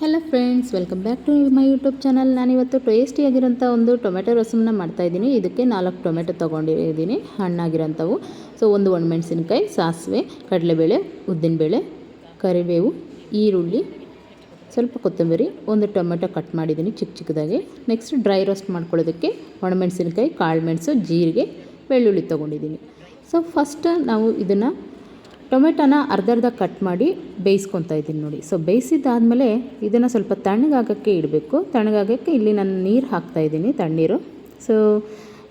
Hello friends, welcome back to my YouTube channel. ನಾನಿವತ್ತು ಟೇಸ್ಟಿಯಾಗಿರೋಂಥ ಒಂದು ಟೊಮೆಟೊ ರಸಮನ್ನ ಮಾಡ್ತಾಯಿದ್ದೀನಿ. ಇದಕ್ಕೆ 4 ಟೊಮೆಟೊ ತೊಗೊಂಡಿದ್ದೀನಿ, ಹಣ್ಣಾಗಿರೋಂಥವು. ಸೊ ಒಂದು ಒಣಮೆಣಸಿನ್ಕಾಯಿ, ಸಾಸಿವೆ, ಕಡಲೆಬೇಳೆ, ಉದ್ದಿನಬೇಳೆ, ಕರಿಬೇವು, ಈರುಳ್ಳಿ, ಸ್ವಲ್ಪ ಕೊತ್ತಂಬರಿ, ಒಂದು ಟೊಮೆಟೊ ಕಟ್ ಮಾಡಿದ್ದೀನಿ ಚಿಕ್ಕ ಚಿಕ್ಕದಾಗಿ. ನೆಕ್ಸ್ಟ್ ಡ್ರೈ ರೋಸ್ಟ್ ಮಾಡ್ಕೊಳ್ಳೋದಕ್ಕೆ ಒಣಮೆಣಸಿನ್ಕಾಯಿ, ಕಾಳುಮೆಣಸು, ಜೀರಿಗೆ, ಬೆಳ್ಳುಳ್ಳಿ ತೊಗೊಂಡಿದ್ದೀನಿ. ಸೊ ಫಸ್ಟ್ ನಾವು ಇದನ್ನು ಟೊಮೆಟೊನ ಅರ್ಧ ಕಟ್ ಮಾಡಿ ಬೇಯಿಸ್ಕೊತಾ ಇದ್ದೀನಿ ನೋಡಿ. ಸೊ ಬೇಯಿಸಿದ್ದಾದಮೇಲೆ ಇದನ್ನು ಸ್ವಲ್ಪ ತಣ್ಣಗಾಗೋಕ್ಕೆ ಇಡಬೇಕು. ತಣ್ಣಗಾಗೋಕ್ಕೆ ಇಲ್ಲಿ ನಾನು ನೀರು ಹಾಕ್ತಾಯಿದ್ದೀನಿ, ತಣ್ಣೀರು. ಸೊ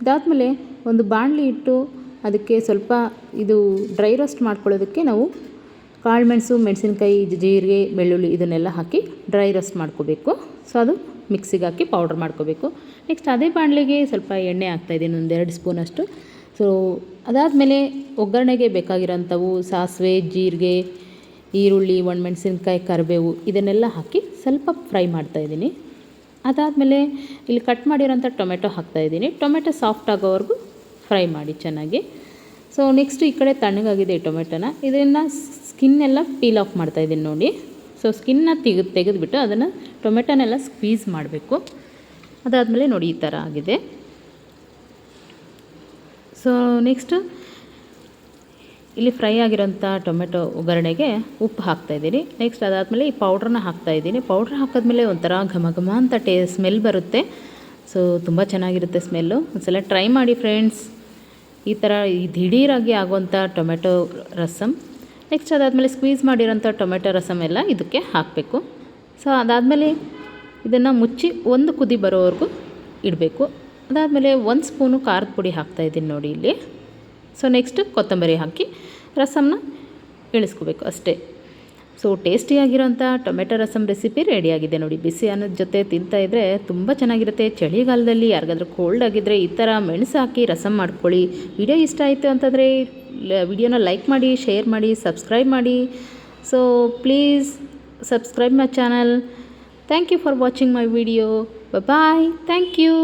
ಇದಾದಮೇಲೆ ಒಂದು ಬಾಣಲಿ ಇಟ್ಟು ಅದಕ್ಕೆ ಸ್ವಲ್ಪ ಇದು ಡ್ರೈ ರೋಸ್ಟ್ ಮಾಡ್ಕೊಳ್ಳೋದಕ್ಕೆ ನಾವು ಕಾಳುಮೆಣಸು, ಮೆಣಸಿನ್ಕಾಯಿ, ಜೀರಿಗೆ, ಬೆಳ್ಳುಳ್ಳಿ ಇದನ್ನೆಲ್ಲ ಹಾಕಿ ಡ್ರೈ ರೋಸ್ಟ್ ಮಾಡ್ಕೋಬೇಕು. ಸೊ ಅದು ಮಿಕ್ಸಿಗೆ ಹಾಕಿ ಪೌಡ್ರ್ ಮಾಡ್ಕೋಬೇಕು. ನೆಕ್ಸ್ಟ್ ಅದೇ ಬಾಣಲಿಗೆ ಸ್ವಲ್ಪ ಎಣ್ಣೆ ಹಾಕ್ತಾಯಿದ್ದೀನಿ, ಒಂದು 2 ಸ್ಪೂನಷ್ಟು. ಸೊ ಅದಾದಮೇಲೆ ಒಗ್ಗರಣೆಗೆ ಬೇಕಾಗಿರೋಂಥವು ಸಾಸಿವೆ, ಜೀರಿಗೆ, ಈರುಳ್ಳಿ, ಒಣಮೆಣಸಿನ್ಕಾಯಿ, ಕರಿಬೇವು ಇದನ್ನೆಲ್ಲ ಹಾಕಿ ಸ್ವಲ್ಪ ಫ್ರೈ ಮಾಡ್ತಾಯಿದ್ದೀನಿ. ಅದಾದಮೇಲೆ ಇಲ್ಲಿ ಕಟ್ ಮಾಡಿರೋಂಥ ಟೊಮೆಟೊ ಹಾಕ್ತಾಯಿದ್ದೀನಿ. ಟೊಮೆಟೊ ಸಾಫ್ಟ್ ಆಗೋವರೆಗೂ ಫ್ರೈ ಮಾಡಿ ಚೆನ್ನಾಗಿ. ಸೊ ನೆಕ್ಸ್ಟ್ ಈ ಕಡೆ ತಣ್ಣಗಾಗಿದೆ ಈ ಟೊಮೆಟೊನ, ಇದನ್ನು ಸ್ಕಿನ್ನೆಲ್ಲ ಪೀಲ್ ಆಫ್ ಮಾಡ್ತಾಯಿದ್ದೀನಿ ನೋಡಿ. ಸೊ ಸ್ಕಿನ್ನ ತೆಗೆದುಬಿಟ್ಟು ಅದನ್ನು ಟೊಮೆಟೊನೆಲ್ಲ ಸ್ಕ್ವೀಸ್ ಮಾಡಬೇಕು. ಅದಾದಮೇಲೆ ನೋಡಿ ಈ ಥರ ಆಗಿದೆ. ಸೊ ನೆಕ್ಸ್ಟ್ ಇಲ್ಲಿ ಫ್ರೈ ಆಗಿರೋಂಥ ಟೊಮೆಟೊ ಒಗ್ಗರಣೆಗೆ ಉಪ್ಪು ಹಾಕ್ತಾಯಿದ್ದೀನಿ. ನೆಕ್ಸ್ಟ್ ಅದಾದಮೇಲೆ ಈ ಪೌಡ್ರನ್ನ ಹಾಕ್ತಾಯಿದ್ದೀನಿ. ಪೌಡ್ರ್ ಹಾಕಿದ್ಮೇಲೆ ಒಂಥರ ಘಮ ಘಮ ಅಂತ ಸ್ಮೆಲ್ ಬರುತ್ತೆ. ಸೊ ತುಂಬ ಚೆನ್ನಾಗಿರುತ್ತೆ ಸ್ಮೆಲ್ಲು. ಒಂದ್ಸಲ ಟ್ರೈ ಮಾಡಿ ಫ್ರೆಂಡ್ಸ್, ಈ ಥರ ದಿಢೀರಾಗಿ ಆಗುವಂಥ ಟೊಮೆಟೊ ರಸಮ್. ನೆಕ್ಸ್ಟ್ ಅದಾದಮೇಲೆ ಸ್ಕ್ವೀಸ್ ಮಾಡಿರೋಂಥ ಟೊಮೆಟೊ ರಸಮ್ ಎಲ್ಲ ಇದಕ್ಕೆ ಹಾಕಬೇಕು. ಸೊ ಅದಾದಮೇಲೆ ಇದನ್ನು ಮುಚ್ಚಿ ಒಂದು ಕುದಿ ಬರೋವರೆಗೂ ಇಡಬೇಕು. ಅದಾದಮೇಲೆ 1 ಸ್ಪೂನು ಖಾರದ ಪುಡಿ ಹಾಕ್ತಾಯಿದ್ದೀನಿ ನೋಡಿ ಇಲ್ಲಿ. ಸೊ ನೆಕ್ಸ್ಟ್ ಕೊತ್ತಂಬರಿ ಹಾಕಿ ರಸಮ್ನ ಇಳಿಸ್ಕೋಬೇಕು ಅಷ್ಟೇ. ಸೊ ಟೇಸ್ಟಿಯಾಗಿರೋಂಥ ಟೊಮೆಟೊ ರಸಮ್ ರೆಸಿಪಿ ರೆಡಿಯಾಗಿದೆ ನೋಡಿ. ಬಿಸಿ ಅನ್ನದ ಜೊತೆ ತಿಂತಾಯಿದ್ರೆ ತುಂಬ ಚೆನ್ನಾಗಿರುತ್ತೆ. ಚಳಿಗಾಲದಲ್ಲಿ ಯಾರಿಗಾದ್ರೂ ಕೋಲ್ಡ್ ಆಗಿದ್ದರೆ ಈ ಥರ ಮೆಣಸು ಹಾಕಿ ರಸಮ್ ಮಾಡ್ಕೊಳ್ಳಿ. ವಿಡಿಯೋ ಇಷ್ಟ ಆಯಿತು ಅಂತಂದರೆ ವಿಡಿಯೋನ ಲೈಕ್ ಮಾಡಿ, ಶೇರ್ ಮಾಡಿ, ಸಬ್ಸ್ಕ್ರೈಬ್ ಮಾಡಿ. So please subscribe my channel. Thank you for watching my video. Bye. Thank you.